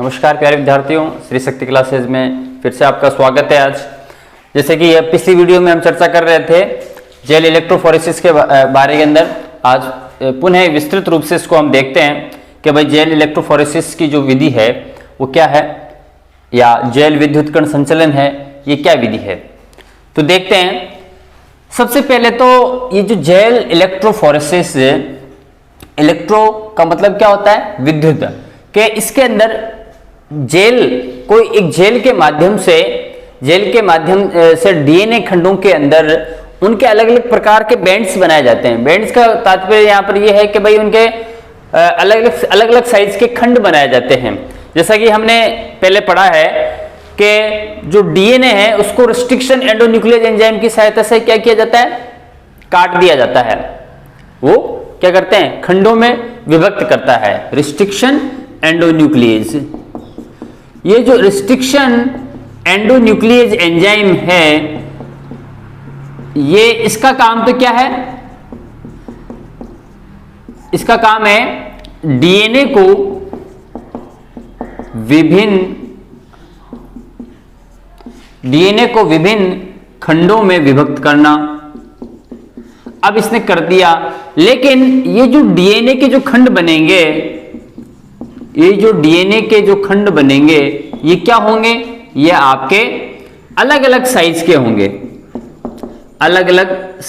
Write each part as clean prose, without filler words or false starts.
नमस्कार प्यारे विद्यार्थियों, श्री शक्ति क्लासेज में फिर से आपका स्वागत है। आज जैसे कि पिछली वीडियो में हम चर्चा कर रहे थे जेल इलेक्ट्रोफोरेसिस के बारे के अंदर, आज पुनः विस्तृत रूप से इसको हम देखते हैं कि भाई जेल इलेक्ट्रोफोरेसिस की जो विधि है वो क्या है, या जेल विद्युत कण संचलन है ये क्या विधि है। तो देखते हैं। सबसे पहले तो ये जो जेल इलेक्ट्रोफोरेसिस, इलेक्ट्रो का मतलब क्या होता है, विद्युत, के इसके अंदर जेल, कोई एक जेल के माध्यम से डीएनए खंडों के अंदर उनके अलग अलग प्रकार के बैंड्स बनाए जाते हैं। बैंड्स का तात्पर्य यहाँ पर यह है कि भाई उनके अलग अलग साइज के खंड बनाए जाते हैं। जैसा कि हमने पहले पढ़ा है कि जो डीएनए है उसको रिस्ट्रिक्शन एंडोन्यूक्लियस एंजाइम की सहायता से क्या किया जाता है, काट दिया जाता है। वो क्या करते हैं, खंडों में विभक्त करता है, रिस्ट्रिक्शन एंडोन्यूक्लियस। ये जो रिस्ट्रिक्शन एंडोन्यूक्लियस एंजाइम है, ये इसका काम तो क्या है, इसका काम है डीएनए को विभिन्न खंडों में विभक्त करना। अब इसने कर दिया, लेकिन ये जो डीएनए के जो खंड बनेंगे, ये क्या होंगे, ये आपके अलग अलग साइज के होंगे, अलग अलग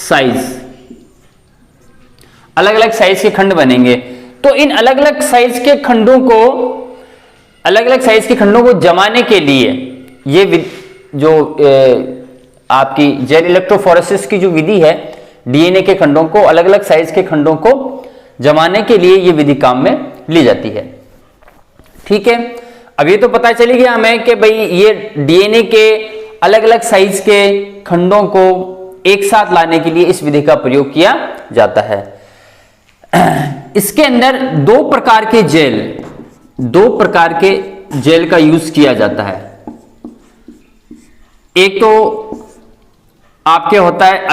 साइज के खंड बनेंगे। तो इन अलग अलग साइज के खंडों को जमाने के लिए ये जो आपकी जेल इलेक्ट्रोफोरेसिस की जो विधि है, डीएनए के खंडों को, अलग अलग साइज के खंडों को जमाने के लिए ये विधि काम में ली जाती है। ठीक है, अब ये तो पता चली गया हमें कि भाई ये डीएनए के अलग अलग साइज के खंडों को एक साथ लाने के लिए इस विधि का प्रयोग किया जाता है। इसके अंदर दो प्रकार के जेल का यूज किया जाता है। एक तो आपके होता है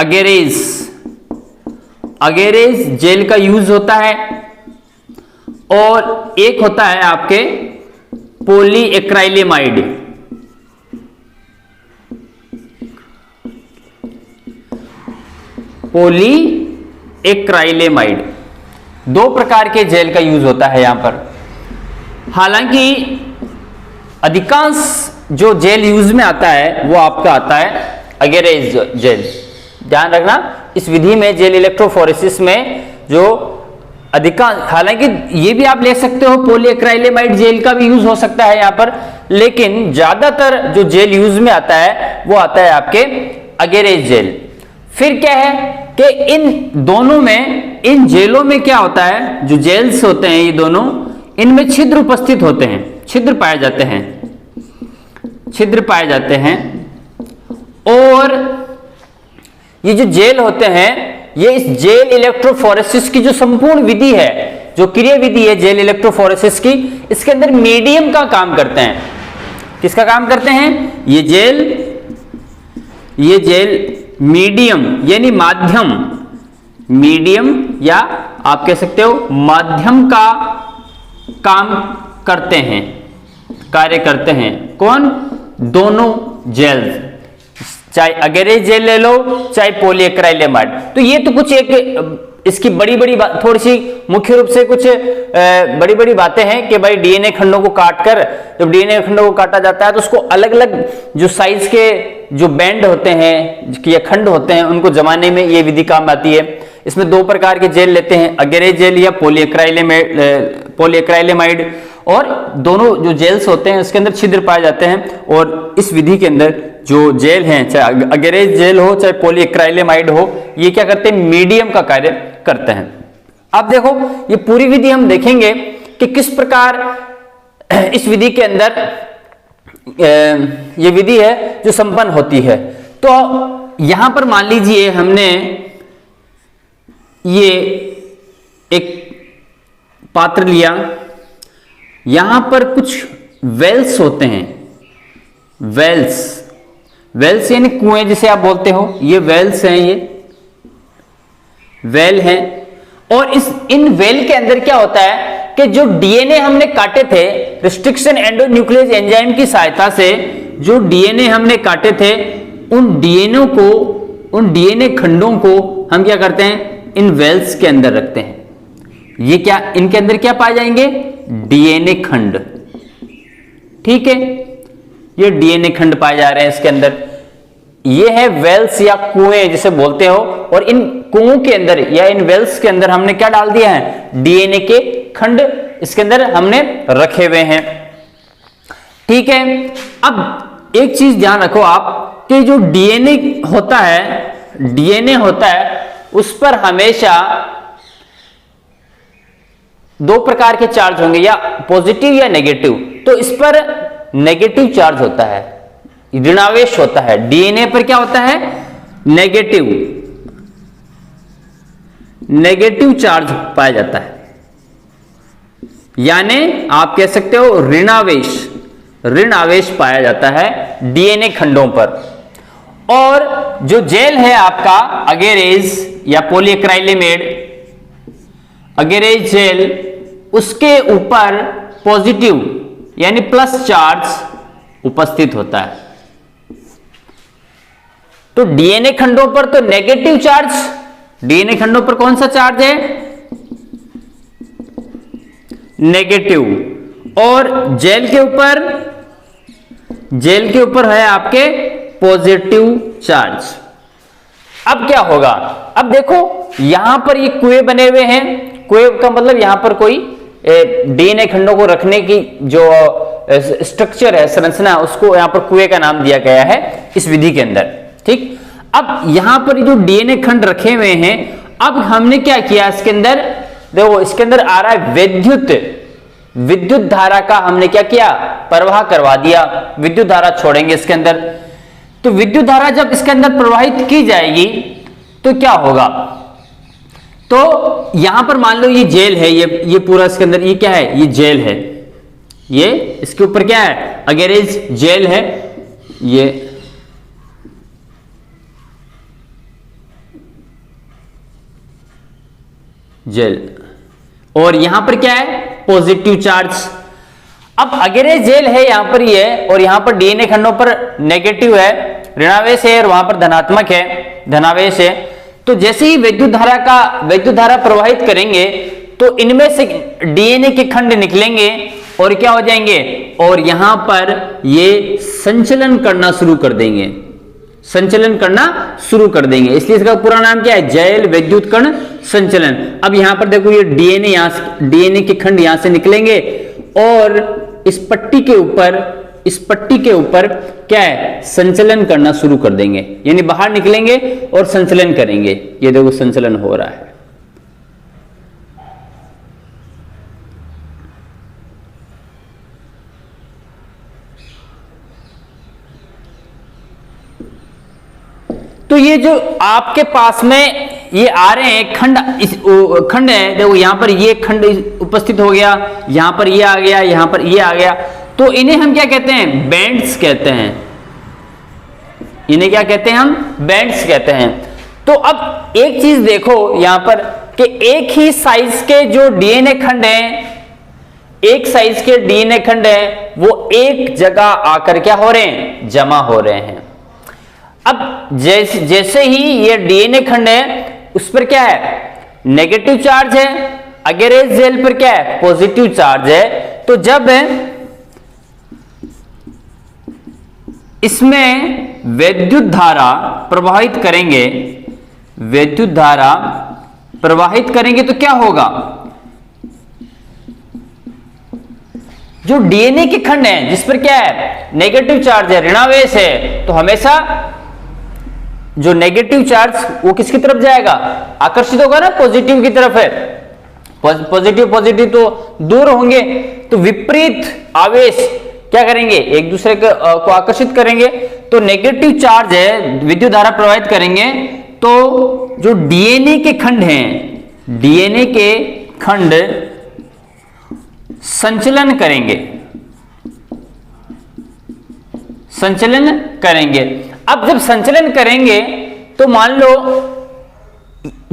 अगेरेज जेल का यूज होता है, और एक होता है आपके पॉलीएक्राइलेमाइड। दो प्रकार के जेल का यूज होता है यहां पर। हालांकि अधिकांश जो जेल यूज में आता है वो आपका आता है अगेरेज जेल। ध्यान रखना, इस विधि में जेल इलेक्ट्रोफोरेसिस में जो अधिकांश, हालांकि ये भी आप ले सकते हो, पॉलीएक्राइलेमाइड जेल का भी यूज हो सकता है यहां पर, लेकिन ज्यादातर जो जेल यूज में आता है वो आता है आपके अगेरेज जेल। फिर क्या है कि इन जेलों में क्या होता है, जो जेल्स होते हैं ये दोनों, इनमें छिद्र उपस्थित होते हैं, छिद्र पाए जाते हैं। और ये जो जेल होते हैं, ये इस जेल इलेक्ट्रोफोरेसिस की जो संपूर्ण विधि है, जो क्रिया विधि है जेल इलेक्ट्रोफोरेसिस की, इसके अंदर मीडियम का काम करते हैं। किसका काम करते हैं, ये जेल मीडियम यानी मीडियम या आप कह सकते हो माध्यम का काम करते हैं, कार्य करते हैं। कौन, दोनों जेल्स, चाहे अगेरेज जेल ले लो चाहे पॉलीएक्राइलेमाइड। तो ये तो कुछ एक इसकी बड़ी बात, थोड़ी सी मुख्य रूप से कुछ बड़ी बातें हैं कि भाई डीएनए खंडों को काटकर, जब डीएनए खंडों को काटा जाता है तो उसको अलग अलग जो साइज के जो बैंड होते हैं या खंड होते हैं उनको जमाने में ये विधि काम आती है। इसमें दो प्रकार के जेल लेते हैं, अगेरेज जेल या पॉलीएक्राइलेमाइड। और दोनों जो जेल्स होते हैं उसके अंदर छिद्र पाए जाते हैं, और इस विधि के अंदर जो जेल हैं, चाहे अगेरेज जेल हो चाहे पॉलीएक्राइलेमाइड हो, ये क्या करते हैं, मीडियम का कार्य करते हैं। अब देखो, ये पूरी विधि हम देखेंगे कि किस प्रकार इस विधि के अंदर ये विधि है जो संपन्न होती है। तो यहां पर मान लीजिए हमने ये एक पात्र लिया, यहां पर कुछ वेल्स होते हैं, वेल्स यानी कुएं जिसे आप बोलते हो, ये वेल्स हैं, ये वेल हैं। और इन वेल के अंदर क्या होता है कि जो डीएनए हमने काटे थे रिस्ट्रिक्शन एंडोन्यूक्लियस एंजाइम की सहायता से, जो डीएनए हमने काटे थे उन डीएनए खंडों को हम क्या करते हैं, इन वेल्स के अंदर रखते हैं। ये क्या, इनके अंदर क्या पाए जाएंगे, डीएनए खंड। ठीक है, ये डीएनए खंड पाए जा रहे हैं इसके अंदर। ये है वेल्स या कुएं जिसे बोलते हो, और इन कुओं के अंदर या इन वेल्स के अंदर हमने क्या डाल दिया है, डीएनए के खंड इसके अंदर हमने रखे हुए हैं। ठीक है, अब एक चीज ध्यान रखो आप कि जो डीएनए होता है उस पर हमेशा दो प्रकार के चार्ज होंगे, या पॉजिटिव या नेगेटिव। तो इस पर नेगेटिव चार्ज होता है, ऋणावेश होता है। डीएनए पर क्या होता है, नेगेटिव चार्ज पाया जाता है, यानी आप कह सकते हो ऋण आवेश पाया जाता है डीएनए खंडों पर। और जो जेल है आपका अगेरेज या पॉलीएक्राइलेमेड अगेरेज जेल, उसके ऊपर पॉजिटिव यानी प्लस चार्ज उपस्थित होता है। तो डीएनए खंडों पर तो नेगेटिव चार्ज, डीएनए खंडों पर कौन सा चार्ज है, नेगेटिव। और जेल के ऊपर है आपके पॉजिटिव चार्ज। अब क्या होगा, अब देखो यहां पर ये कुएं बने हुए हैं। कुएं का मतलब यहां पर कोई डीएनए खंडों को रखने की जो स्ट्रक्चर है, संरचना है, उसको यहां पर कुएं का नाम दिया गया है इस विधि के अंदर। ठीक, अब यहां पर जो डीएनए खंड रखे हुए हैं, अब हमने क्या किया इसके अंदर, देखो इसके अंदर आ रहा है विद्युत धारा का हमने क्या किया, प्रवाह करवा दिया। विद्युत धारा छोड़ेंगे इसके अंदर, तो विद्युत धारा जब इसके अंदर प्रवाहित की जाएगी तो क्या होगा, तो यहां पर मान लो ये जेल है, ये पूरा इसके अंदर ये क्या है, ये जेल है, ये इसके ऊपर क्या है, अगेरेज जेल है, ये जेल, और यहां पर क्या है, पॉजिटिव चार्ज। अब अगेरेज जेल है यहां पर ये, और यहां पर डीएनए खंडों पर नेगेटिव है, ऋणावेश है, और वहां पर धनात्मक है, धनावेश है। तो जैसे ही विद्युत धारा प्रवाहित करेंगे तो इनमें से डीएनए के खंड निकलेंगे और क्या हो जाएंगे, और यहां पर ये संचलन करना शुरू कर देंगे, इसलिए इसका पूरा नाम क्या है, जैल विद्युत कण संचलन। अब यहां पर देखो ये डीएनए के खंड यहां से निकलेंगे और इस पट्टी के ऊपर क्या है, संचलन करना शुरू कर देंगे, यानी बाहर निकलेंगे और संचलन करेंगे। ये देखो संचलन हो रहा है। तो ये जो आपके पास में ये आ रहे हैं खंड है, देखो यहां पर ये खंड उपस्थित हो गया, यहां पर ये आ गया, यहां पर ये आ गया, तो इन्हें हम क्या कहते हैं, बैंड्स कहते हैं। इन्हें क्या कहते हैं, हम बैंड्स कहते हैं। तो अब एक चीज देखो यहां पर कि एक ही साइज के जो डीएनए खंड हैं, वो एक जगह आकर क्या हो रहे हैं, जमा हो रहे हैं। अब जैसे ही ये डीएनए खंड है उस पर क्या है, नेगेटिव चार्ज है, अगेरेज जेल पर क्या है, पॉजिटिव चार्ज है। तो जब इसमें विद्युत धारा प्रवाहित करेंगे तो क्या होगा, जो डीएनए के खंड है जिस पर क्या है, नेगेटिव चार्ज है, ऋणावेश है, तो हमेशा जो नेगेटिव चार्ज वो किसकी तरफ जाएगा, आकर्षित होगा ना, पॉजिटिव की तरफ है। पॉजिटिव तो दूर होंगे, तो विपरीत आवेश क्या करेंगे, एक दूसरे को आकर्षित करेंगे। तो नेगेटिव चार्ज है, विद्युत धारा प्रवाहित करेंगे, तो जो डीएनए के खंड हैं, डीएनए के खंड संचलन करेंगे। अब जब संचलन करेंगे तो मान लो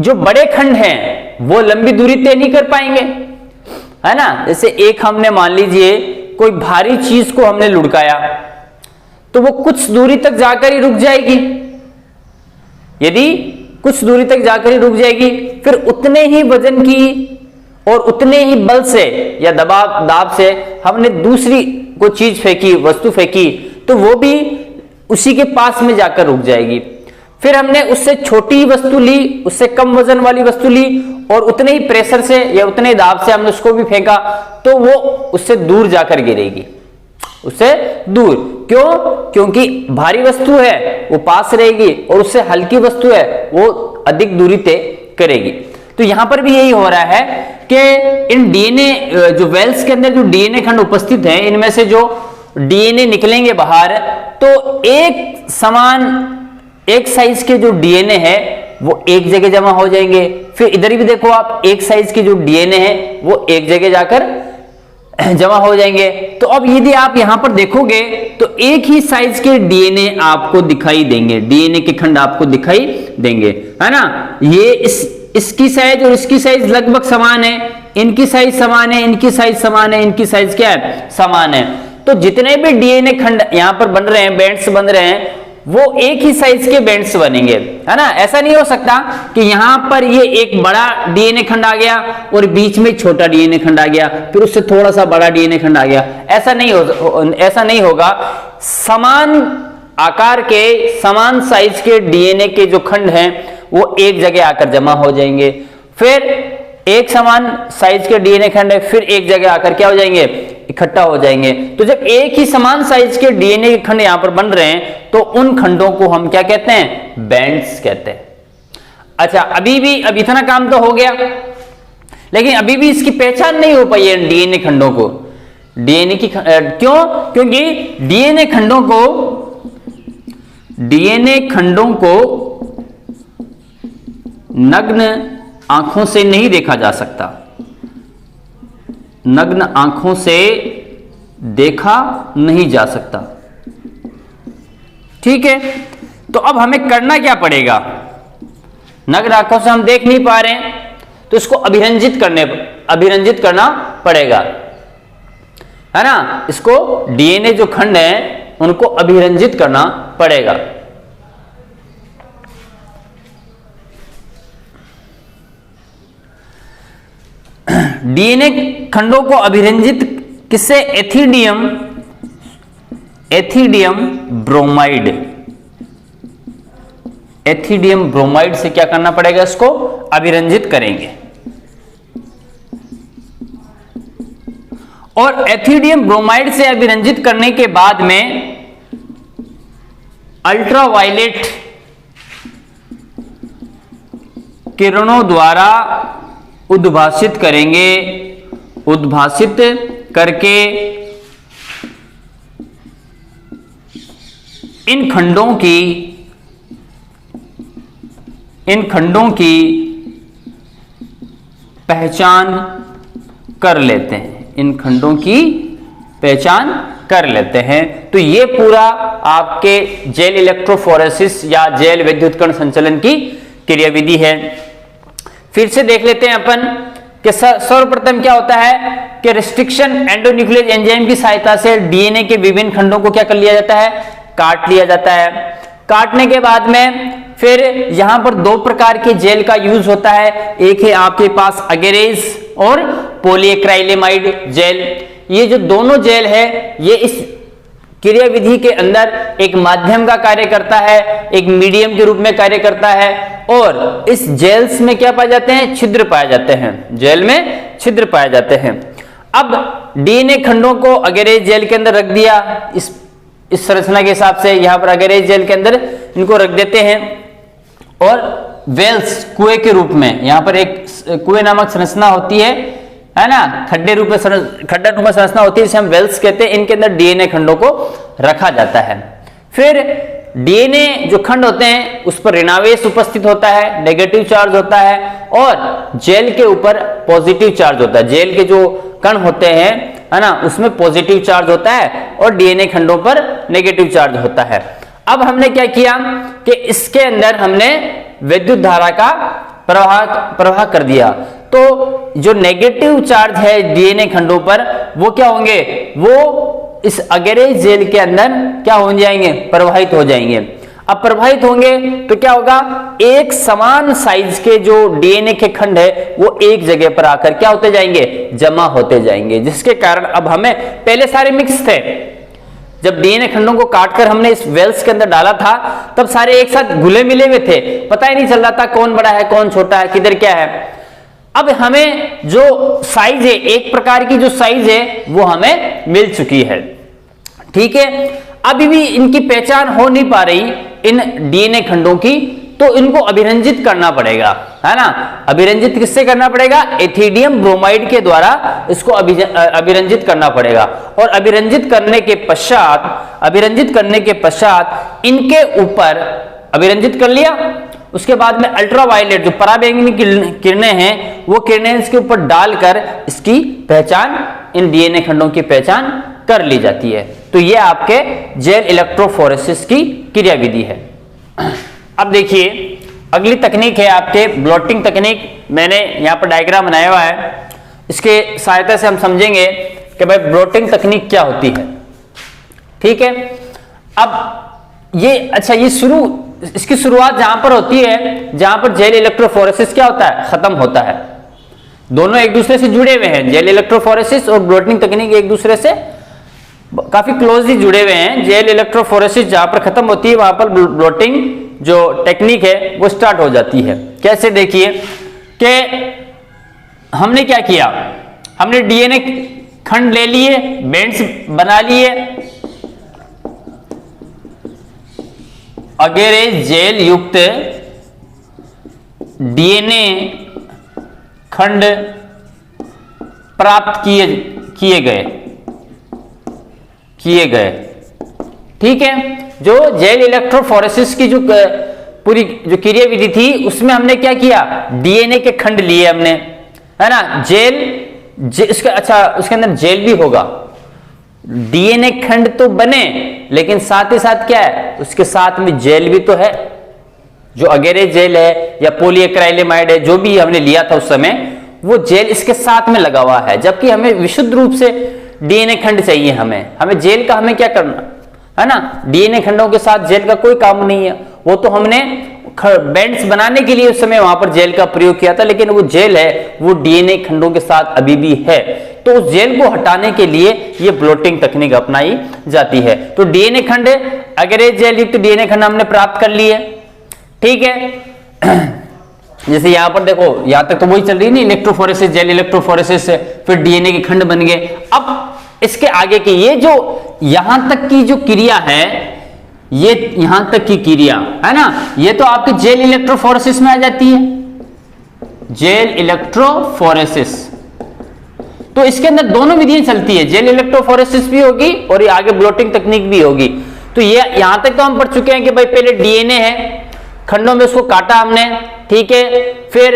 जो बड़े खंड हैं वो लंबी दूरी तय नहीं कर पाएंगे, है ना। जैसे एक हमने मान लीजिए कोई भारी चीज को हमने लुढ़काया तो वो कुछ दूरी तक जाकर ही रुक जाएगी। यदि कुछ दूरी तक जाकर ही रुक जाएगी, फिर उतने ही वजन की और उतने ही बल से या दाब से हमने दूसरी कोई चीज फेंकी, वस्तु फेंकी, तो वो भी उसी के पास में जाकर रुक जाएगी। फिर हमने उससे छोटी वस्तु ली, उससे कम वजन वाली वस्तु ली और उतने ही प्रेशर से या उतने दाब से हमने उसको भी फेंका तो वो उससे दूर जाकर गिरेगी, उससे दूर। क्यों? क्योंकि भारी वस्तु है वो पास रहेगी और उससे हल्की वस्तु है वो अधिक दूरी तय करेगी। तो यहां पर भी यही हो रहा है कि इन डीएनए जो वेल्स के अंदर जो डीएनए खंड उपस्थित हैं, इनमें से जो डीएनए निकलेंगे बाहर तो एक समान एक साइज के जो डीएनए है वो एक जगह जमा हो जाएंगे। फिर इधर भी देखो आप, एक साइज के जो डीएनए है वो एक जगह जाकर जमा हो जाएंगे। तो अब यदि आप यहां पर देखोगे तो एक ही साइज के डीएनए आपको दिखाई देंगे, डीएनए के खंड आपको दिखाई देंगे, है ना। ये इसकी साइज और इसकी साइज लगभग समान है, इनकी साइज समान है, इनकी साइज समान है, इनकी साइज क्या है? समान है। तो जितने भी डीएनए खंड यहां पर बन रहे हैं, बैंड्स बन रहे हैं, वो एक ही साइज के बैंड्स बनेंगे, है ना। ऐसा नहीं हो सकता कि यहां पर ये एक बड़ा डीएनए खंड आ गया और बीच में छोटा डीएनए खंड आ गया, फिर उससे थोड़ा सा बड़ा डीएनए खंड आ गया। ऐसा नहीं होगा। समान आकार के समान साइज के डीएनए के जो खंड हैं वो एक जगह आकर जमा हो जाएंगे। फिर एक समान साइज के डीएनए खंड है फिर एक जगह आकर क्या हो जाएंगे? इकट्ठा हो जाएंगे। तो जब एक ही समान साइज के डीएनए के खंड यहां पर बन रहे हैं तो उन खंडों को हम क्या कहते हैं? बैंड्स कहते हैं। अच्छा, अब इतना काम तो हो गया, लेकिन अभी भी इसकी पहचान नहीं हो पाई है डीएनए खंडों को। डीएनए की क्यों? क्योंकि डीएनए खंडों को नग्न आंखों से नहीं देखा जा सकता, नग्न आंखों से देखा नहीं जा सकता। ठीक है, तो अब हमें करना क्या पड़ेगा? नग्न आंखों से हम देख नहीं पा रहे हैं तो इसको अभिरंजित करना पड़ेगा, है ना। इसको डीएनए जो खंड है उनको अभिरंजित करना पड़ेगा। डीएनए खंडों को अभिरंजित किससे? एथिडियम ब्रोमाइड से क्या करना पड़ेगा? इसको अभिरंजित करेंगे। और एथिडियम ब्रोमाइड से अभिरंजित करने के बाद में अल्ट्रावायलेट किरणों द्वारा उद्भासित करेंगे। उद्भासित करके इन खंडों की पहचान कर लेते हैं। इन खंडों की पहचान कर लेते हैं। तो ये पूरा आपके जेल इलेक्ट्रोफोरेसिस या जेल विद्युत कण संचलन की क्रियाविधि है। फिर से देख लेते हैं अपन कि सर्वप्रथम क्या होता है कि रिस्ट्रिक्शन एंडोन्यूक्लियस एंजाइम की सहायता से डीएनए के विभिन्न खंडों को क्या कर लिया जाता है? काट लिया जाता है। काटने के बाद में फिर यहां पर दो प्रकार के जेल का यूज होता है। एक है आपके पास अगेरेज और पॉलीएक्राइलेमाइड जेल। ये जो दोनों जेल है ये इस क्रियाविधि के अंदर एक माध्यम का कार्य करता है, एक मीडियम के रूप में कार्य करता है। और इस जेल्स में क्या पाए जाते हैं? छिद्र पाए जाते हैं। जेल में छिद्र पाए जाते हैं। अब डीएनए खंडों को अगेरेज जेल के अंदर रख दिया। इस संरचना के हिसाब से यहां पर अगेरेज जेल के अंदर इनको रख देते हैं और वेल्स कुएं के रूप में, यहां पर एक कुएं नामक संरचना होती है ना, खड्डा रूप में संरचना होती है जिसे हम वेल्स कहते हैं। इनके अंदर डीएनए खंडों को रखा जाता है। फिर डीएनए जो खंड होते हैं उस पर ऋणावेश उपस्थित होता है, नेगेटिव चार्ज होता है, और जेल के ऊपर पॉजिटिव चार्ज होता है। जेल के जो कण होते हैं, है ना, उसमें पॉजिटिव चार्ज होता है और डीएनए खंडों पर नेगेटिव चार्ज होता है। अब हमने क्या किया कि इसके अंदर हमने विद्युत धारा का प्रवाह कर दिया। तो जो नेगेटिव चार्ज है डीएनए खंडों पर वो क्या होंगे, वो इस अगेरेज जेल के अंदर क्या हो जाएंगे, प्रवाहित हो जाएंगे। अब प्रवाहित होंगे तो क्या होगा, एक समान साइज के जो डीएनए के खंड है वो एक जगह पर आकर क्या होते जाएंगे, जमा होते जाएंगे, जिसके कारण अब हमें, पहले सारे मिक्स थे, जब डीएनए खंडों को काटकर हमने इस वेल्स के अंदर डाला था तब सारे एक साथ घुले मिले हुए थे, पता ही नहीं चल रहा था कौन बड़ा है कौन छोटा है किधर क्या है। अब हमें जो साइज है, एक प्रकार की जो साइज है वो हमें मिल चुकी है, ठीक है। अभी भी इनकी पहचान हो नहीं पा रही इन डीएनए खंडों की, तो इनको अभिरंजित करना पड़ेगा, है ना। अभिरंजित किससे करना पड़ेगा, एथिडियम ब्रोमाइड के द्वारा इसको अभिरंजित करना पड़ेगा। और अभिरंजित करने के पश्चात इनके ऊपर अभिरंजित कर लिया, उसके बाद में अल्ट्रावायलेट जो पराबैंगनी किरणें हैं वो किरणें इसके ऊपर डालकर इसकी पहचान, इन डीएनए खंडों की पहचान कर ली जाती है। तो ये आपके जेल इलेक्ट्रोफोरेसिस की क्रियाविधि है। अब देखिए अगली तकनीक है आपके ब्लोटिंग तकनीक। मैंने यहाँ पर डायग्राम बनाया हुआ है, इसके सहायता से हम समझेंगे कि भाई ब्लोटिंग तकनीक क्या होती है, ठीक है। अब ये अच्छा, ये इसकी शुरुआत जहां पर होती है जहां पर जेल इलेक्ट्रोफोरेसिस क्या होता है, खत्म होता है। दोनों एक दूसरे से जुड़े हुए हैं, जेल इलेक्ट्रोफोरेसिस और ब्लोटिंग तकनीक एक दूसरे से काफी क्लोजली जुड़े हुए हैं। जेल इलेक्ट्रोफोरेसिस जहां पर खत्म होती है वहां पर ब्लोटिंग जो टेक्निक है वो स्टार्ट हो जाती है। कैसे, देखिए कि हमने क्या किया, हमने डीएनए खंड ले लिए, बेंड्स बना लिए, अगेरेज जेल युक्त डीएनए खंड प्राप्त किए गए, ठीक है। जो जेल इलेक्ट्रोफोरेसिस की जो पूरी जो क्रियाविधि थी उसमें हमने क्या किया, डीएनए के खंड लिए हमने, है ना। इसका अच्छा, उसके अंदर जेल भी होगा, डीएनए खंड तो बने लेकिन साथ ही साथ क्या है, उसके साथ में जेल भी तो है। जो अगेरेज जेल है या पॉलीएक्राइलेमाइड है, जो भी हमने लिया था उस समय, वो जेल इसके साथ में लगा हुआ है। जबकि हमें विशुद्ध रूप से डीएनए खंड चाहिए, हमें जेल का हमें क्या करना है ना, डीएनए खंडों के साथ जेल का कोई काम नहीं है। वो तो हमने बेंड्स बनाने के लिए उस समय वहां पर जेल का प्रयोग किया था, लेकिन वो जेल है वो डीएनए खंडों के साथ अभी भी है। तो उस जेल को हटाने के लिए ये ब्लोटिंग तकनीक अपनाई जाती है। तो डीएनए खंड, अगेरेज जेल युक्त डीएनए खंड हमने प्राप्त कर लिए, ठीक है। जैसे यहां पर देखो, यहां तक तो वही चल रही है ना, इलेक्ट्रोफोरेसिस, जेल इलेक्ट्रोफोरेसिस से फिर डीएनए के खंड बन गए। अब इसके आगे की ये जो यहां तक की जो क्रिया है, ये यहां तक की क्रिया है ना, ये तो आपके जेल इलेक्ट्रोफोरेसिस में आ जाती है, जेल इलेक्ट्रोफोरेसिस। तो इसके अंदर दोनों विधियां चलती है, जेल इलेक्ट्रोफोरेसिस भी होगी और ये आगे ब्लोटिंग तकनीक भी होगी। तो ये यहां तक तो हम पढ़ चुके हैं कि भाई पहले डीएनए है, खंडों में उसको काटा हमने, ठीक है, फिर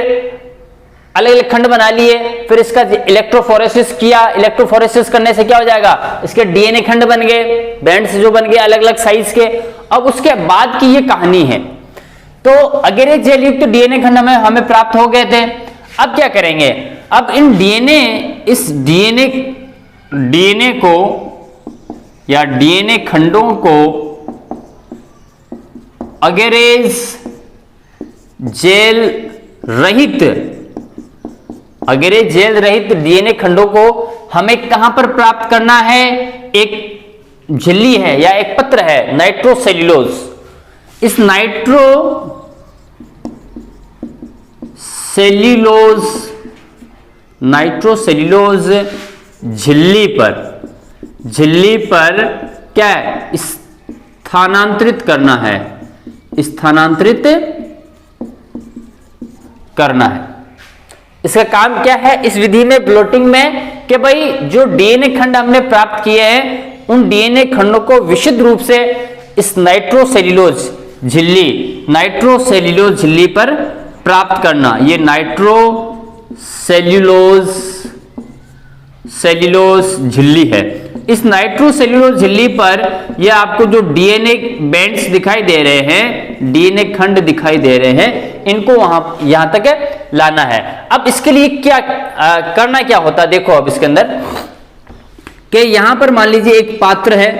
अलग अलग खंड बना लिए, फिर इसका इलेक्ट्रोफोरेसिस किया। इलेक्ट्रोफोरेसिस करने से क्या हो जाएगा, इसके डीएनए खंड बन गए, बैंड्स जो बन गए अलग अलग साइज के। अब उसके बाद की ये कहानी है। तो अगेरेज जेल युक्त डीएनए खंड हमें प्राप्त हो गए थे। अब क्या करेंगे, अब इन इस डीएनए को या डीएनए खंडों को अगेरेज जेल रहित डीएनए खंडों को हमें कहां पर प्राप्त करना है, एक झिल्ली है या एक पत्र है, नाइट्रोसेल्यूलोज। इस नाइट्रोसेल्यूलोज झिल्ली पर क्या है, स्थानांतरित करना है। इसका काम क्या है इस विधि में, ब्लोटिंग में, कि भाई जो डीएनए खंड हमने प्राप्त किए हैं उन डीएनए खंडों को विशुद्ध रूप से इस नाइट्रोसेल्यूलोज झिल्ली पर प्राप्त करना। ये नाइट्रोसेल्यूलोज झिल्ली है। इस नाइट्रोसेल्यूलोज झिल्ली पर ये आपको जो डीएनए बैंड्स दिखाई दे रहे हैं, डीएनए खंड दिखाई दे रहे हैं, इनको यहां तक लाना है। अब इसके लिए क्या करना क्या होता है, देखो अब इसके अंदर कि यहां पर मान लीजिए एक पात्र है,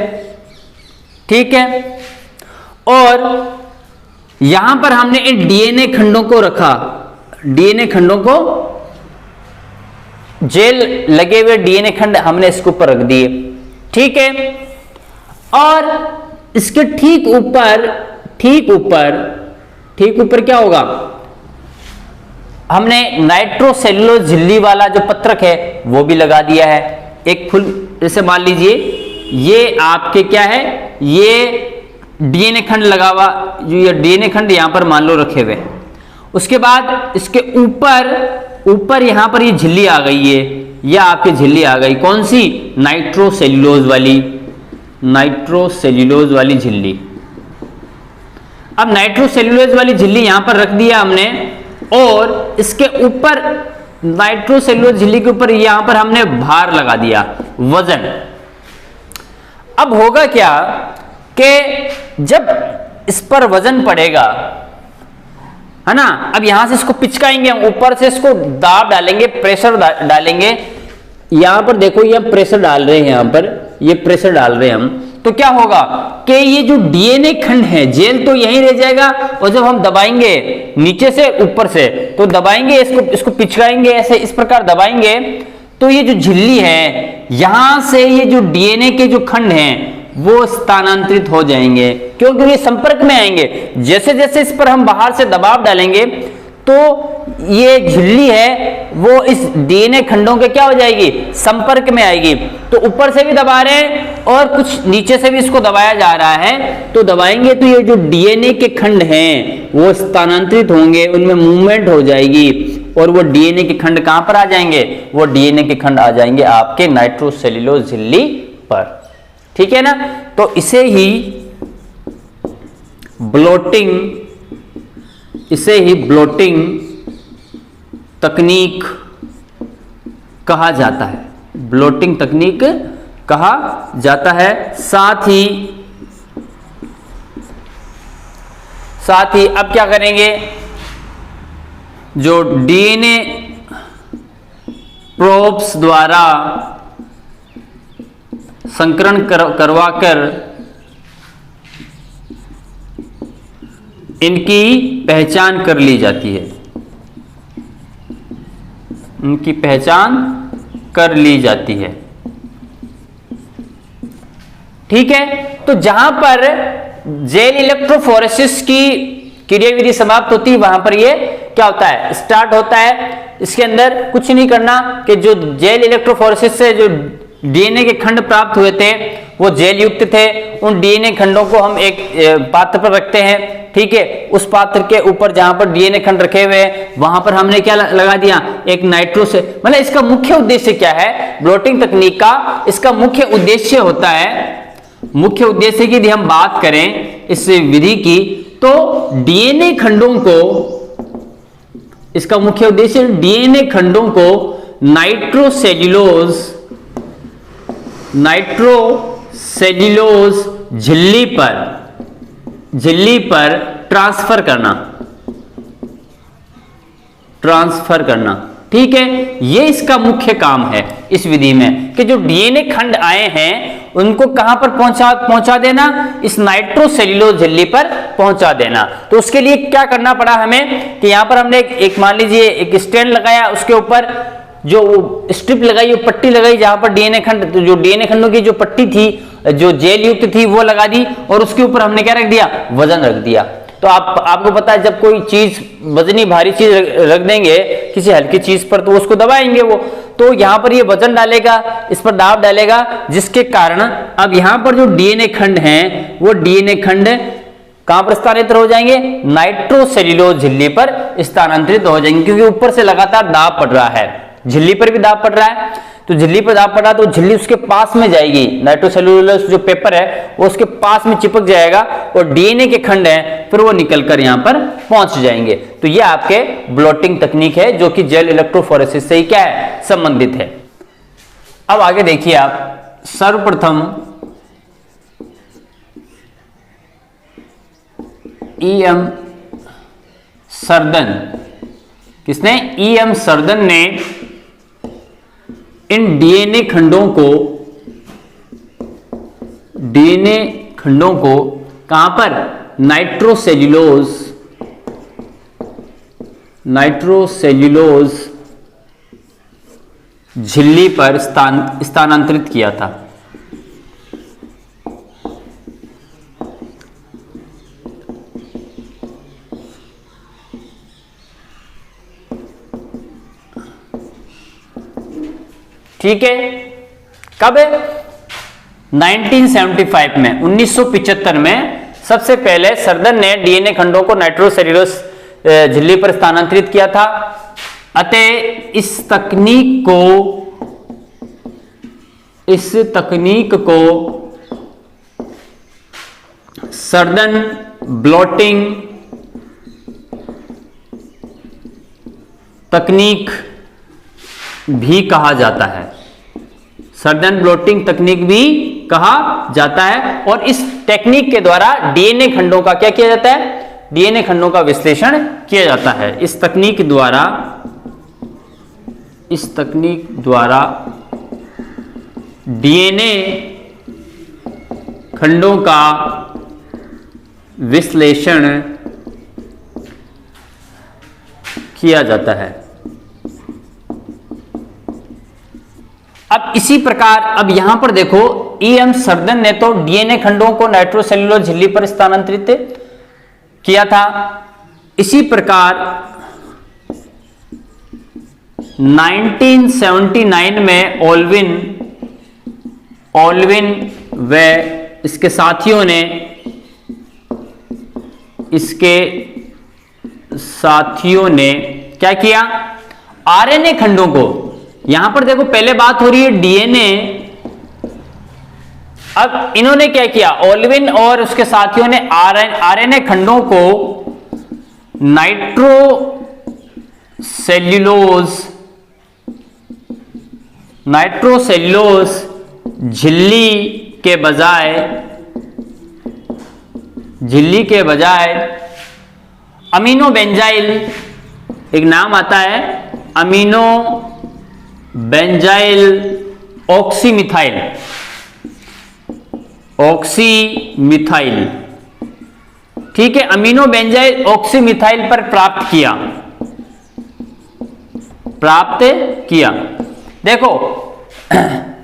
ठीक है, और यहां पर हमने इन डीएनए खंडों को रखा, डीएनए खंडों को, जेल लगे हुए डीएनए खंड हमने इसके ऊपर रख दिए, ठीक है, और इसके ठीक ऊपर क्या होगा, हमने नाइट्रोसेल्यूलोज झिल्ली वाला जो पत्रक है वो भी लगा दिया है। एक फुल, जैसे मान लीजिए ये आपके क्या है, ये डीएनए खंड लगा हुआ, जो ये डीएनए खंड यहां पर मान लो रखे हुए, उसके बाद इसके ऊपर यहां पर ये झिल्ली आ गई है, यह आपकी झिल्ली आ गई, कौन सी, नाइट्रोसेल्यूलोज वाली झिल्ली। अब नाइट्रोसेल्यूलोज वाली झिल्ली यहां पर रख दिया हमने, और इसके ऊपर नाइट्रोसेल्यूलोज झिल्ली के ऊपर यहां पर हमने भार लगा दिया, वजन। अब होगा क्या कि जब इस पर वजन पड़ेगा, है ना, अब यहां से इसको पिचकाएंगे हम, ऊपर से इसको दाब डालेंगे, प्रेशर डालेंगे, यहां पर देखो ये हम प्रेशर डाल रहे हैं, यहां पर ये प्रेशर डाल रहे हैं हम, तो क्या होगा कि ये जो डीएनए खंड है, जेल तो यहीं रह जाएगा, और जब हम दबाएंगे नीचे से ऊपर से, तो दबाएंगे इसको पिचकाएंगे, ऐसे इस प्रकार दबाएंगे, तो ये जो झिल्ली है, यहां से ये जो डीएनए के जो खंड हैं वो स्थानांतरित हो जाएंगे, क्योंकि ये संपर्क में आएंगे। जैसे जैसे इस पर हम बाहर से दबाव डालेंगे, तो ये झिल्ली है वो इस डीएनए खंडों के क्या हो जाएगी, संपर्क में आएगी। तो ऊपर से भी दबा रहे हैं और कुछ नीचे से भी इसको दबाया जा रहा है, तो दबाएंगे तो ये जो डीएनए के खंड हैं वो स्थानांतरित होंगे, उनमें मूवमेंट हो जाएगी, और वो डीएनए के खंड कहां पर आ जाएंगे, वो डीएनए के खंड आ जाएंगे आपके नाइट्रोसेल्यूलोज झिल्ली पर, ठीक है ना। तो इसे ही ब्लोटिंग तकनीक कहा जाता है, ब्लोटिंग तकनीक कहा जाता है। साथ ही अब क्या करेंगे, जो डीएनए प्रोब्स द्वारा संकरण करवाकर इनकी पहचान कर ली जाती है, इनकी पहचान कर ली जाती है, ठीक है। तो जहां पर जेल इलेक्ट्रोफोरेसिस की क्रियाविधि समाप्त होती है, वहां पर ये क्या होता है, स्टार्ट होता है। इसके अंदर कुछ नहीं करना कि जो जेल इलेक्ट्रोफोरेसिस से जो डीएनए के खंड प्राप्त हुए थे वो जेल युक्त थे, उन डीएनए खंडों को हम एक पात्र पर रखते हैं, ठीक है। उस पात्र के ऊपर जहां पर डीएनए खंड रखे हुए हैं वहां पर हमने क्या लगा दिया, एक नाइट्रोसे, मतलब इसका मुख्य उद्देश्य क्या है, ब्लोटिंग तकनीक का इसका मुख्य उद्देश्य होता है, मुख्य उद्देश्य की यदि हम बात करें इस विधि की, तो डीएनए खंडों को, इसका मुख्य उद्देश्य नाइट्रोसेल्यूलोज झिल्ली पर ट्रांसफर करना, ठीक है। ये इसका मुख्य काम है इस विधि में, कि जो डीएनए खंड आए हैं उनको कहां पर पहुंचा देना, इस नाइट्रोसेल्यूलोज झिल्ली पर पहुंचा देना। तो उसके लिए क्या करना पड़ा हमें कि यहां पर हमने एक मान लीजिए एक स्टैंड लगाया, उसके ऊपर जो स्ट्रिप लगाई, पट्टी लगाई, जहां पर डीएनए खंड, तो जो डीएनए खंडों की जो पट्टी थी, जो जेल युक्त थी, वो लगा दी, और उसके ऊपर हमने क्या रख दिया, वजन रख दिया। तो आपको पता है जब कोई चीज वजनी भारी चीज रख देंगे किसी हल्की चीज पर, तो उसको दबाएंगे वो, तो यहां पर ये वजन डालेगा, इस पर दाब डालेगा, जिसके कारण अब यहां पर जो डीएनए खंड हैं वो डीएनए खंड कहां पर स्थानांतरित हो जाएंगे, नाइट्रोसेल्यूलोज झिल्ली पर स्थानांतरित हो जाएंगे, क्योंकि ऊपर से लगातार दाब पड़ रहा है, झिल्ली पर भी दाब पड़ रहा है। तो झिल्ली पर दाब पड़ा तो झिल्ली उसके पास में जाएगी, नाइट्रोसेल्यूलोज जो पेपर है वो उसके पास में चिपक जाएगा, और डीएनए के खंड हैं फिर वो निकलकर यहां पर पहुंच जाएंगे। तो ये आपके ब्लोटिंग तकनीक है, जो कि जेल इलेक्ट्रोफोरेसिस से ही क्या है, संबंधित है। अब आगे देखिए आप, सर्वप्रथम EM सर्दन, किसने? E.M. सर्दन ने इन डीएनए खंडों को कहां पर? नाइट्रोसेल्यूलोज झिल्ली पर स्थानांतरित किया था। ठीक है, कब? 1975 में, 1975 में सबसे पहले सर्दन ने डीएनए खंडों को नाइट्रोसेल्यूलोज झिल्ली पर स्थानांतरित किया था। अतः इस तकनीक को सर्दन ब्लॉटिंग तकनीक भी कहा जाता है। सर्दन ब्लॉटिंग तकनीक भी कहा जाता है। और इस टेक्निक के द्वारा डीएनए खंडों का क्या किया जाता है? डीएनए खंडों का विश्लेषण किया जाता है। इस तकनीक द्वारा डीएनए खंडों का विश्लेषण किया जाता है। अब इसी प्रकार, अब यहां पर देखो, E.M. सर्दन ने तो डीएनए खंडों को नाइट्रोसेल्यूलोज झिल्ली पर स्थानांतरित किया था। इसी प्रकार 1979 में ओल्विन व इसके साथियों ने क्या किया? आरएनए खंडों को, यहां पर देखो पहले बात हो रही है डीएनए, अब इन्होंने क्या किया? ओल्विन और उसके साथियों ने आरएनए खंडों को नाइट्रोसेल्यूलोज झिल्ली के बजाय अमीनो बेंजाइल, एक नाम आता है अमीनो बेंजाइल ऑक्सीमिथाइल, ठीक है, अमीनो बेंजाइल ऑक्सीमिथाइल पर प्राप्त किया। देखो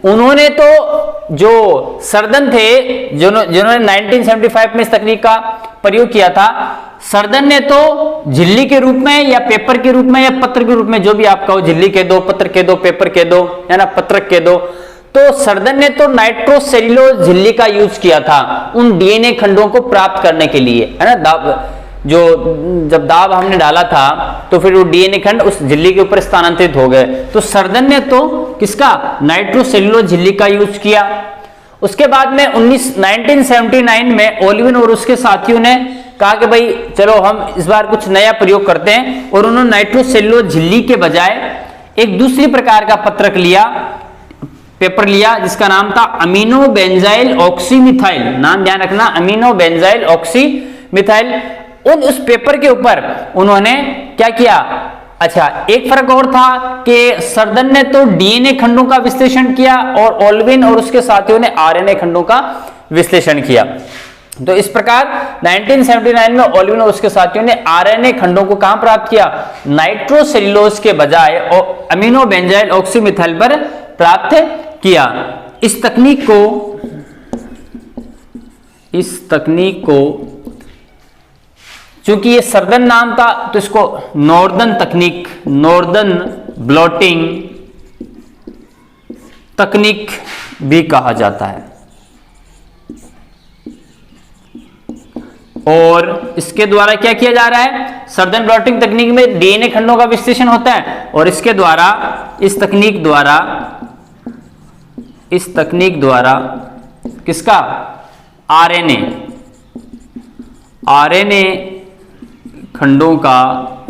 उन्होंने तो, जो सर्दन थे, जिन्होंने 1975 में इस तकनीक का प्रयोग किया था, सर्दन ने तो झिल्ली के रूप में या पेपर के रूप में या पत्र के रूप में, जो भी आप कहो, झिल्ली कह दो, पत्र कह दो, पेपर कह दो, है ना, पत्रक कह दो, तो सर्दन ने तो नाइट्रोसेल्यूलोज झिल्ली का यूज किया था उन डीएनए खंडों को प्राप्त करने के लिए, है ना। जब दाब हमने डाला था तो फिर वो डीएनए खंड उस झिल्ली के ऊपर स्थानांतरित हो गए। तो सर्दन ने तो किसका? नाइट्रोसेल्यूलोज झिल्ली का यूज किया। उसके बाद में 1979 में ओल्विन और उसके साथियों ने कहा कि भाई चलो हम इस बार कुछ नया प्रयोग करते हैं, और उन्होंने नाइट्रोसेल्यूलोज झिल्ली के बजाय एक दूसरी प्रकार का पेपर लिया जिसका नाम था अमीनो बेंजाइल ऑक्सीमिथाइल। नाम ध्यान रखना, अमीनो बेंजाइल ऑक्सीमिथाइल। उस पेपर के ऊपर उन्होंने क्या किया? अच्छा, एक फर्क और था कि सर्दन ने तो डीएनए खंडों का विश्लेषण किया और ओल्विन और उसके साथियों ने आरएनए खंडों का विश्लेषण किया। तो इस प्रकार 1979 में ओल्विन और उसके साथियों ने आरएनए खंडों को कहां प्राप्त किया? नाइट्रोसेल्यूलोज के बजाय अमीनो बेंजाइल ऑक्सीमिथाइल पर प्राप्त किया। इस तकनीक को चूंकि ये सर्दन नाम था तो इसको नॉर्दर्न ब्लॉटिंग तकनीक भी कहा जाता है। और इसके द्वारा क्या किया जा रहा है? सर्दन ब्लॉटिंग तकनीक में डीएनए खंडों का विश्लेषण होता है, और इसके द्वारा, इस तकनीक द्वारा किसका? आरएनए खंडों का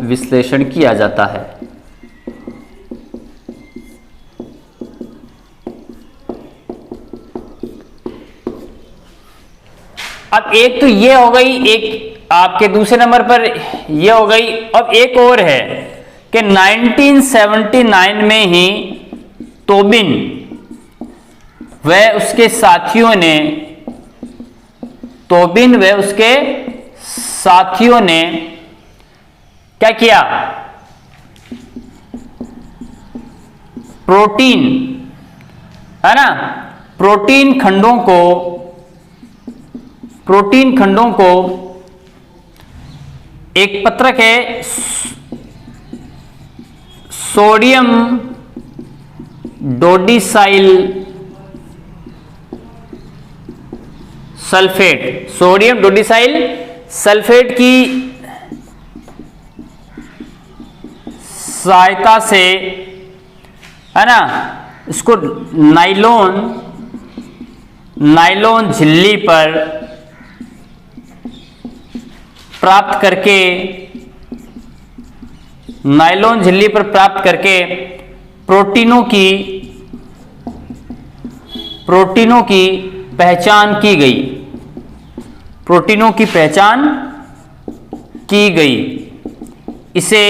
विश्लेषण किया जाता है। अब एक तो ये हो गई, एक आपके दूसरे नंबर पर ये हो गई। अब एक और है कि 1979 में ही तोबिन व उसके साथियों ने क्या किया, प्रोटीन, है ना, प्रोटीन खंडों को एक पत्रक है सोडियम डोडिसाइल सल्फेट की सहायता से, है ना, इसको नायलॉन झिल्ली पर प्राप्त करके प्रोटीनों की पहचान की गई। इसे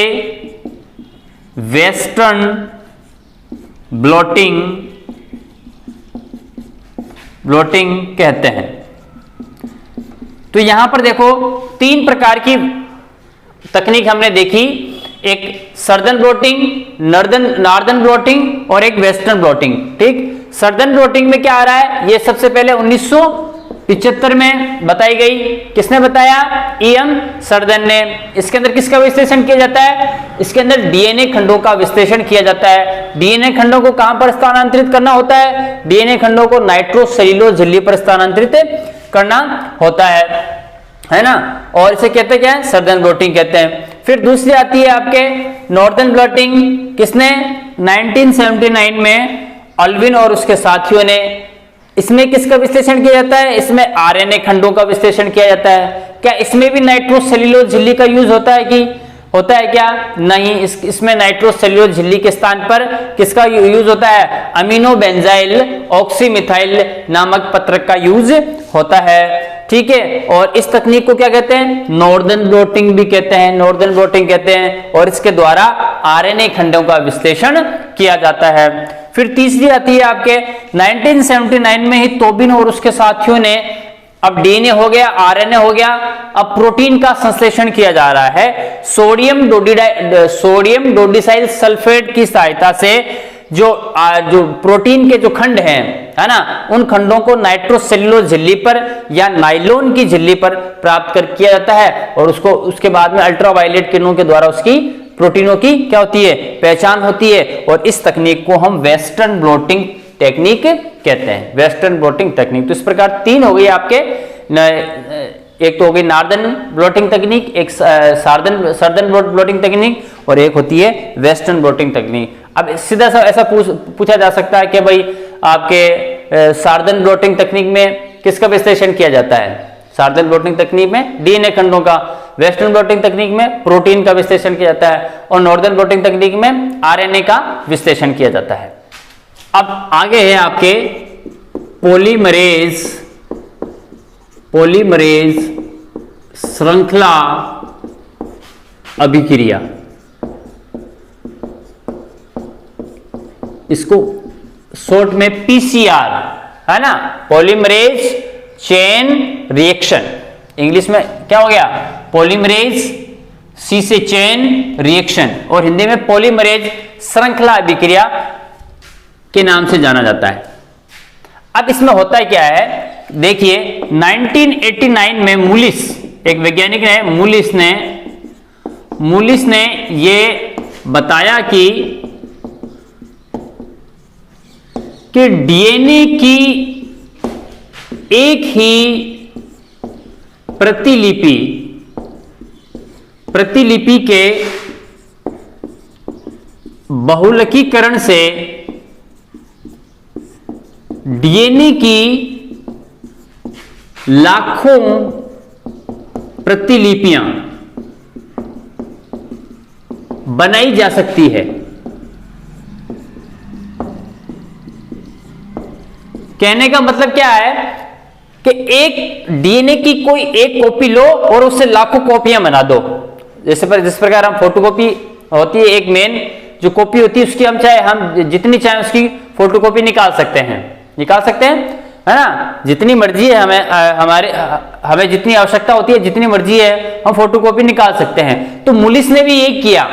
वेस्टर्न ब्लोटिंग कहते हैं। तो यहां पर देखो 3 प्रकार की तकनीक हमने देखी, एक सदर्न ब्लोटिंग, नॉर्दर्न ब्लोटिंग और एक वेस्टर्न ब्लोटिंग। ठीक, सदर्न ब्लोटिंग में क्या आ रहा है, ये सबसे पहले 1975 में बताई गई। किसने बताया, E.M. सदर्न ने। इसके अंदर किसका विश्लेषण किया जाता है, इसके अंदर डीएनए खंडों का विश्लेषण किया जाता है। डीएनए खंडों को कहां पर स्थानांतरित करना होता है, डीएनए खंडों को नाइट्रोसेल्यूलोज झिल्ली पर स्थानांतरित करना होता है ना, और इसे कहते क्या है, सदर्न ब्लोटिंग कहते हैं। फिर दूसरी आती है आपके नॉर्दर्न ब्लोटिंग। किसने, 1979 में अल्विन और उसके साथियों ने। इसमें किसका विश्लेषण किया जाता है, इसमें आरएनए खंडों का विश्लेषण किया जाता है। क्या इसमें भी नाइट्रोसेल्यूलोज झिल्ली का यूज होता है क्या, नहीं, इसमें नाइट्रोसेल्यूलोज झिल्ली के स्थान पर किसका यूज होता है, अमीनो बेंजाइल ऑक्सीमिथाइल नामक पत्रक का यूज होता है। ठीक है, और इस तकनीक को क्या कहते हैं, नॉर्दर्न ब्लोटिंग भी कहते हैं, और इसके द्वारा आरएनए खंडों का विश्लेषण किया जाता है। फिर तीसरी आती है आपके 1979 में ही तोबिन और उसके साथियों ने, अब डीएनए हो गया, आरएनए हो गया, अब प्रोटीन का संश्लेषण किया जा रहा है सोडियम डोडिसाइल सल्फेट की सहायता से। जो प्रोटीन के जो खंड हैं, है ना, उन खंडों को नाइट्रोसेल्यूलोज झिल्ली पर या नायलॉन की झिल्ली पर प्राप्त किया जाता है, और उसके बाद में अल्ट्रावायलेट किरणों के द्वारा उसकी प्रोटीनों की क्या होती है, पहचान होती है। और इस तकनीक को हम वेस्टर्न ब्लोटिंग टेक्निक कहते हैं, वेस्टर्न ब्लोटिंग टेक्निक। तो इस प्रकार 3 हो गई आपके, एक तो हो गई नॉर्दर्न ब्लोटिंग तकनीक, एक सदर्न ब्लोटिंग तकनीक, और एक होती है वेस्टर्न ब्लोटिंग तकनीक। अब सीधा सा ऐसा पूछा जा सकता है कि भाई आपके सदर्न ब्लोटिंग तकनीक में किसका विश्लेषण किया जाता है, सदर्न ब्लोटिंग तकनीक में डीएनए खंडों का, वेस्टर्न ब्लोटिंग तकनीक में प्रोटीन का विश्लेषण किया जाता है, और नॉर्दर्न ब्लोटिंग तकनीक में आरएनए का विश्लेषण किया जाता है। अब आगे है आपके पॉलीमरेज श्रृंखला अभिक्रिया। इसको शॉर्ट में पीसीआर, है ना, पॉलीमरेज चेन रिएक्शन। इंग्लिश में क्या हो गया, पॉलीमरेज, सी से चेन रिएक्शन, और हिंदी में पॉलीमरेज श्रृंखला अभिक्रिया के नाम से जाना जाता है। अब इसमें होता है क्या है, देखिए 1989 में मूलिस, एक वैज्ञानिक है मूलिस ने ये बताया कि डीएनए की एक ही प्रतिलिपि के बहुलकीकरण से डीएनए की लाखों प्रतिलिपियां बनाई जा सकती है। कहने का मतलब क्या है कि एक डीएनए की कोई एक कॉपी लो और उससे लाखों कॉपियां बना दो। जिस प्रकार हम फोटोकॉपी होती है, एक मेन जो कॉपी होती है उसकी हम जितनी चाहे उसकी फोटोकॉपी निकाल सकते हैं, है ना। जितनी मर्जी है हमें जितनी आवश्यकता होती है, जितनी मर्जी है हम फोटोकॉपी निकाल सकते हैं। तो मुलिस ने भी यही किया,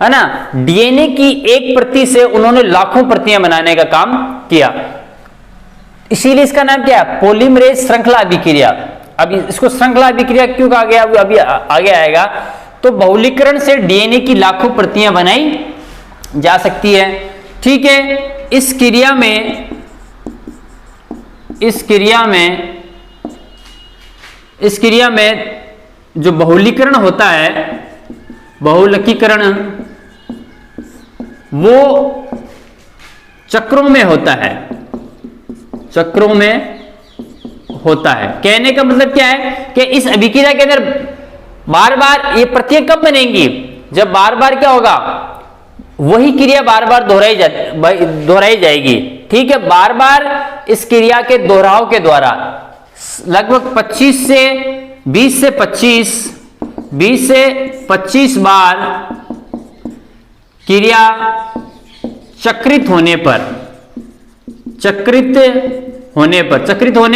है ना। डीएनए की एक प्रति से उन्होंने लाखों प्रतियां बनाने का काम किया। इसीलिए इसका नाम क्या है? पॉलीमरेज श्रृंखला अभिक्रिया। अब इसको श्रृंखला अभिक्रिया क्यों कहा गया, अभी आगे आएगा। तो बहुलीकरण से डीएनए की लाखों प्रतियां बनाई जा सकती है, ठीक है। इस क्रिया में जो बहुलीकरण होता है, बहुलकीकरण, वो चक्रों में होता है, कहने का मतलब क्या है कि इस अभिक्रिया के अंदर बार बार ये प्रतियां कब बनेंगी? जब बार बार क्या होगा, वही क्रिया बार बार दोहराई जाएगी, ठीक है। बार बार इस क्रिया के दोहराव के द्वारा लगभग 20 से 25 बार क्रिया चक्रित होने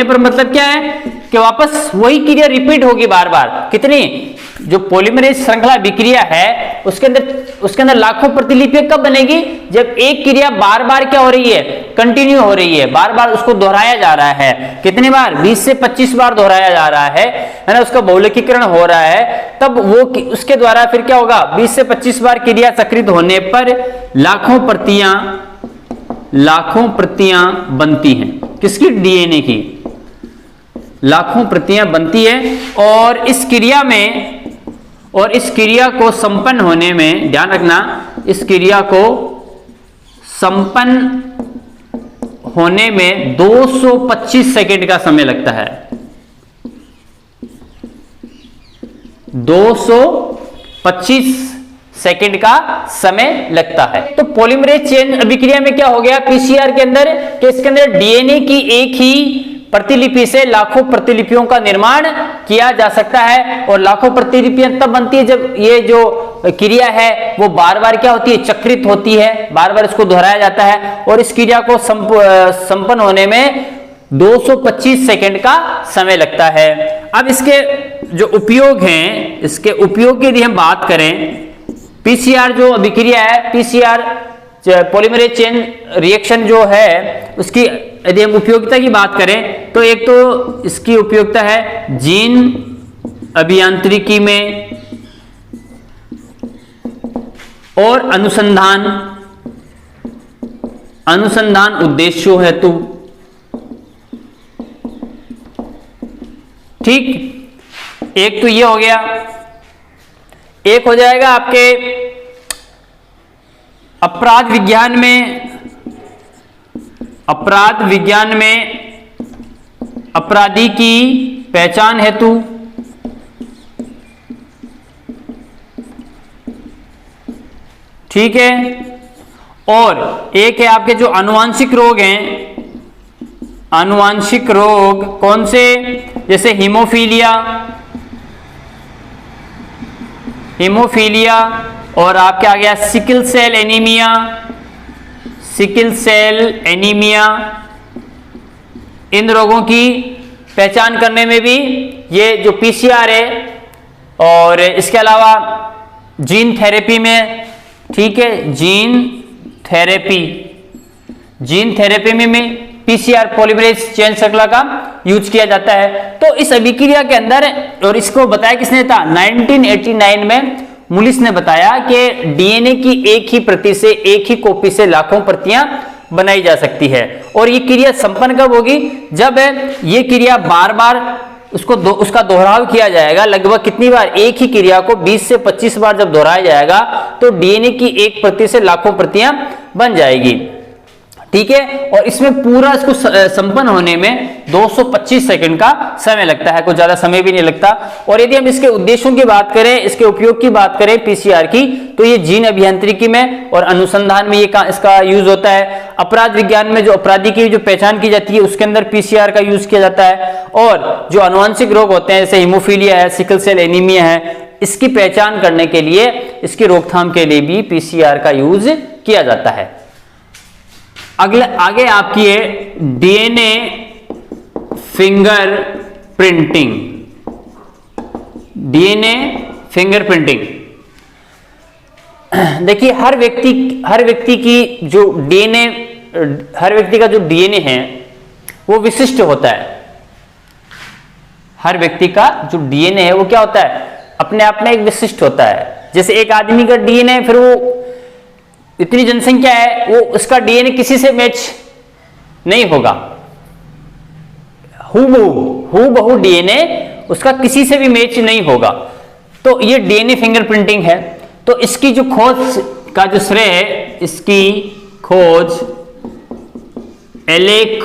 पर मतलब क्या है कि वापस वही क्रिया रिपीट होगी बार बार। कितनी? जो पॉलीमरेज श्रृंखला अभिक्रिया है उसके अंदर लाखों प्रतिलिपियां कब बनेगी? जब एक क्रिया बार बार क्या हो रही है, कंटिन्यू हो रही है, बार बार उसको दोहराया जा रहा है। कितनी बार? 20 से 25 बार दोहराया जा रहा है ना, उसका बहुलकीकरण हो रहा है। तब वो उसके द्वारा फिर क्या होगा, 20 से 25 बार क्रिया चक्रित होने पर लाखों प्रतियां बनती हैं। किसकी? डीएनए की लाखों प्रतियां बनती है। और इस क्रिया को संपन्न होने में, ध्यान रखना, इस क्रिया को संपन्न होने में 225 सेकंड का समय लगता है। 225 सेकंड का समय लगता है। तो पॉलीमरेज चेन अभिक्रिया में क्या हो गया पीसीआर के अंदर, कि इसके अंदर डीएनए की एक ही प्रतिलिपि से लाखों प्रतिलिपियों का निर्माण किया जा सकता है। और लाखों प्रतिलिपियां तब बनती है जब ये जो क्रिया है वो बार बार क्या होती है, चक्रित होती है, बार बार इसको दोहराया जाता है। और इस क्रिया को संपन्न होने में 225 सेकंड का समय लगता है। अब इसके जो उपयोग हैं, इसके उपयोग के लिए हम बात करें, पीसीआर जो अभिक्रिया है, पीसीआर पॉलीमरेज चेन रिएक्शन जो है, उसकी यदि हम उपयोगिता की बात करें तो एक तो इसकी उपयोगिता है जीन अभियांत्रिकी में और अनुसंधान उद्देश्यों हेतु, ठीक। एक तो ये हो गया। एक हो जाएगा आपके अपराध विज्ञान में अपराधी की पहचान हेतु, ठीक है। और एक है आपके जो आनुवांशिक रोग हैं, आनुवांशिक रोग कौन से, जैसे हीमोफीलिया और आपके आ गया सिकल सेल एनीमिया। इन रोगों की पहचान करने में भी ये जो पीसीआर है, और इसके अलावा जीन थेरेपी में, ठीक है, जीन थेरेपी में पीसीआर पॉलीमरेज चेन श्रृंखला का यूज किया जाता है। तो इस अभिक्रिया के अंदर, और इसको बताया किसने था, 1989 में मुलिस ने बताया कि डीएनए की एक ही प्रति से, एक ही कॉपी से लाखों प्रतियां बनाई जा सकती है। और ये क्रिया संपन्न कब होगी, जब ये क्रिया बार बार उसका दोहराव किया जाएगा। लगभग कितनी बार, एक ही क्रिया को 20 से 25 बार जब दोहराया जाएगा तो डीएनए की एक प्रति से लाखों प्रतियां बन जाएगी, ठीक है। और इसमें पूरा इसको संपन्न होने में 225 सेकंड का समय लगता है, कुछ ज्यादा समय भी नहीं लगता। और यदि हम इसके उद्देश्यों की बात करें, इसके उपयोग की बात करें पीसीआर की, तो ये जीन अभियांत्रिकी में और अनुसंधान में ये इसका यूज होता है। अपराध विज्ञान में जो अपराधी की जो पहचान की जाती है उसके अंदर पीसीआर का यूज किया जाता है। और जो आनुवंशिक रोग होते हैं जैसे हीमोफीलिया है, सिकल सेल एनीमिया है, इसकी पहचान करने के लिए, इसकी रोकथाम के लिए भी पीसीआर का यूज किया जाता है। आगे आपकी है DNA finger printing. DNA finger printing, देखिए हर व्यक्ति की जो डीएनए, हर व्यक्ति का जो डीएनए है वो विशिष्ट होता है। हर व्यक्ति का जो डीएनए है वो क्या होता है, अपने आप में एक विशिष्ट होता है। जैसे एक आदमी का डीएनए, फिर वो इतनी जनसंख्या है, वो उसका डीएनए किसी से मैच नहीं होगा। हूबहू डीएनए उसका किसी से भी मैच नहीं होगा। तो ये डीएनए फिंगरप्रिंटिंग है। तो इसकी जो खोज का जो श्रेय है, इसकी खोज एलेक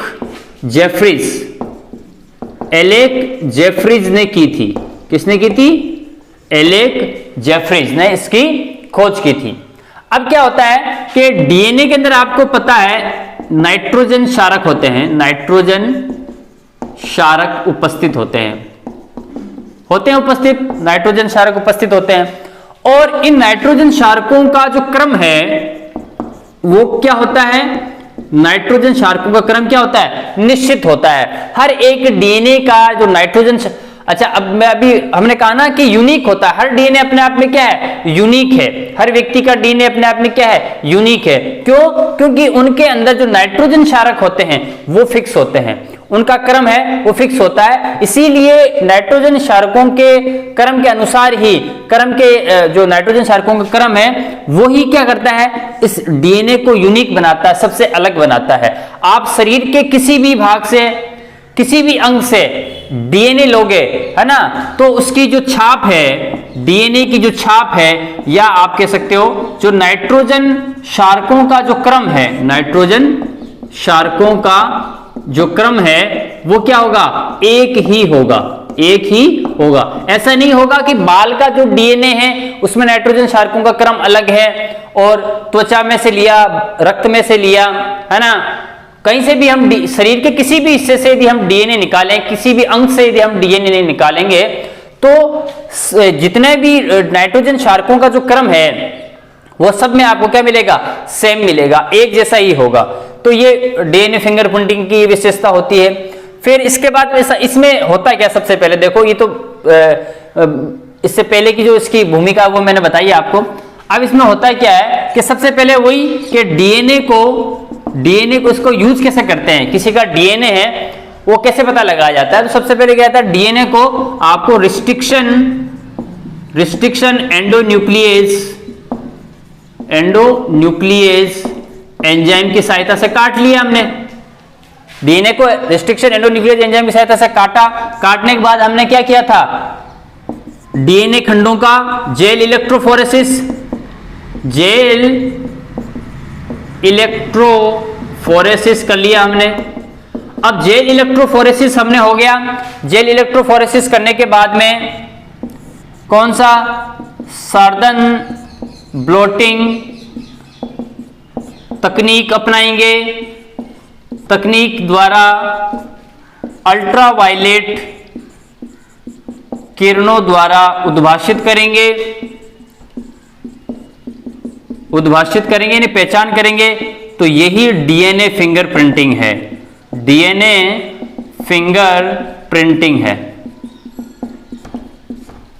जेफरीज ने की थी। किसने की थी? एलेक जेफरीज ने इसकी खोज की थी। अब क्या होता है कि डीएनए के अंदर आपको पता है नाइट्रोजन क्षारक होते हैं, नाइट्रोजन क्षारक उपस्थित होते हैं उपस्थित, नाइट्रोजन क्षारक उपस्थित होते हैं। और इन नाइट्रोजन क्षारकों का जो क्रम है वो क्या होता है, नाइट्रोजन क्षारकों का क्रम क्या होता है, निश्चित होता है। हर एक डीएनए का जो नाइट्रोजन, अच्छा अब मैं अभी हमने कहा ना कि यूनिक होता है, हर डीएनए अपने आप में क्या है, यूनिक है। हर व्यक्ति का डीएनए अपने आप में क्या है, यूनिक है। क्यों? क्योंकि उनके अंदर जो नाइट्रोजन क्षारक होते हैं वो फिक्स होते हैं, उनका क्रम है वो फिक्स होता है। इसीलिए नाइट्रोजन क्षारकों के क्रम के अनुसार ही, क्रम के जो नाइट्रोजन क्षारकों का क्रम है वो ही क्या करता है, इस डीएनए को यूनिक बनाता है, सबसे अलग बनाता है। आप शरीर के किसी भी भाग से, किसी भी अंग से डीएनए लोगे, है ना, तो उसकी जो छाप है, डीएनए की जो छाप है, या आप कह सकते हो जो नाइट्रोजन क्षारकों का जो क्रम है, नाइट्रोजन क्षारकों का जो क्रम है वो क्या होगा, एक ही होगा, एक ही होगा। ऐसा नहीं होगा कि बाल का जो डीएनए है उसमें नाइट्रोजन क्षारकों का क्रम अलग है और त्वचा में से लिया, रक्त में से लिया, है ना, कहीं से भी हम शरीर के किसी भी हिस्से से यदि हम डीएनए निकालें, किसी भी अंग से यदि हम डीएनए निकालेंगे, तो जितने भी नाइट्रोजन क्षारकों का जो क्रम है वो सब में आपको क्या मिलेगा, सेम मिलेगा, एक जैसा ही होगा। तो ये डीएनए फिंगरप्रिंटिंग की विशेषता होती है। फिर इसके बाद इसमें होता है क्या, सबसे पहले देखो, ये तो इससे पहले की जो इसकी भूमिका वो मैंने बताई आपको। अब इसमें होता है क्या है कि सबसे पहले वही कि डीएनए को इसको यूज कैसे करते हैं, किसी का डीएनए है वो कैसे पता लगाया जाता है। तो सबसे पहले क्या होता है, डीएनए को आपको रिस्ट्रिक्शन एंडोन्यूक्लियेज एंजाइम की सहायता से काट लिया हमने। डीएनए को रिस्ट्रिक्शन एंडोन्यूक्लियेज एंजाइम की सहायता से काटा। काटने के बाद हमने क्या किया था, डीएनए खंडों का जेल इलेक्ट्रोफोरेसिस कर लिया हमने। अब जेल इलेक्ट्रोफोरेसिस हमने हो गया। जेल इलेक्ट्रोफोरेसिस करने के बाद में कौन सा, सार्दन ब्लोटिंग तकनीक अपनाएंगे। तकनीक द्वारा अल्ट्रावायलेट किरणों द्वारा उद्भाषित करेंगे, यानी पहचान करेंगे। तो यही डीएनए फिंगरप्रिंटिंग है, डीएनए फिंगरप्रिंटिंग है,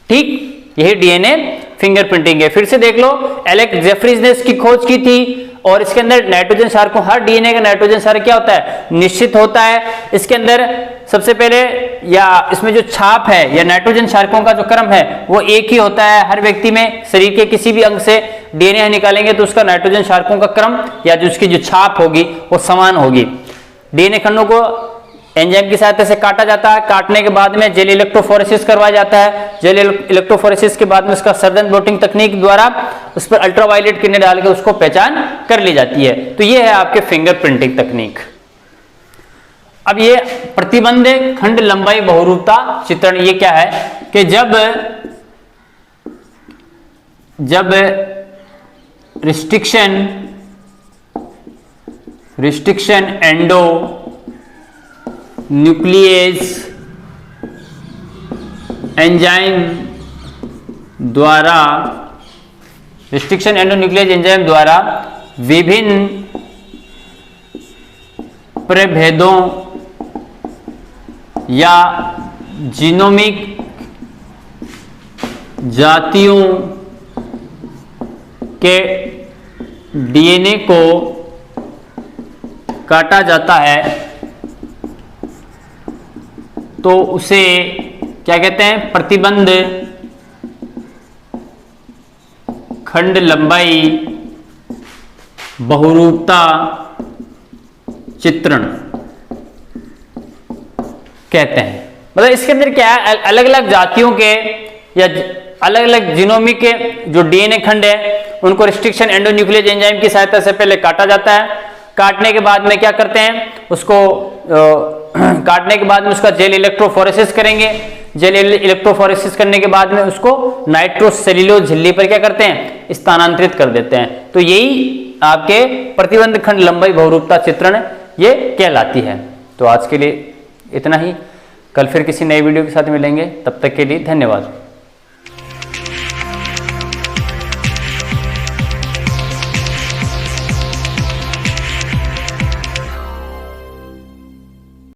ठीक, यही डीएनए फिंगरप्रिंटिंग है। फिर से देख लो, एलेक जेफरीज ने इसकी खोज की थी और इसके अंदर नाइट्रोजन क्षारकों, हर डीएनए का नाइट्रोजन क्षारक क्या होता है, निश्चित होता है। इसके अंदर सबसे पहले, या इसमें जो छाप है या नाइट्रोजन क्षारकों का जो क्रम है वो एक ही होता है हर व्यक्ति में। शरीर के किसी भी अंग से डीएनए निकालेंगे तो उसका नाइट्रोजन क्षारकों का क्रम या जो उसकी जो छाप होगी वो समान होगी। डीएनए खंडों को एंजाइम की सहायता से काटा जाता है। काटने के बाद में जेल इलेक्ट्रोफोरेसिस करवाया जाता है। जेल इलेक्ट्रोफोरेसिस के बाद में उसका सर्जन बोटिंग तकनीक द्वारा उस पर अल्ट्रावायलेट किरणें डाल के उसको पहचान कर ली जाती है। तो ये है आपके फिंगर प्रिंटिंग तकनीक। अब ये प्रतिबंध खंड लंबाई बहुरूपता चित्रण, ये क्या है कि जब रिस्ट्रिक्शन एंडो न्यूक्लियेज एंजाइम द्वारा विभिन्न प्रभेदों या जीनोमिक जातियों के डीएनए को काटा जाता है तो उसे क्या कहते हैं, प्रतिबंध खंड लंबाई बहुरूपता चित्रण कहते हैं। मतलब इसके अंदर क्या है, अलग अलग जातियों के या अलग अलग जीनोमिक के जो डीएनए खंड है उनको रिस्ट्रिक्शन एंडोन्यूक्लियस एंजाइम की सहायता से पहले काटा जाता है। काटने के बाद में क्या करते हैं, उसको काटने के बाद में उसका जेल इलेक्ट्रोफोरेसिस करेंगे। जेल इलेक्ट्रोफोरेसिस करने के बाद में उसको नाइट्रोसेल्यूलोज झिल्ली पर क्या करते हैं, स्थानांतरित कर देते हैं। तो यही आपके प्रतिबंध खंड लंबाई बहुरूपता चित्रण ये कहलाती है। तो आज के लिए इतना ही, कल फिर किसी नई वीडियो के साथ मिलेंगे, तब तक के लिए धन्यवाद।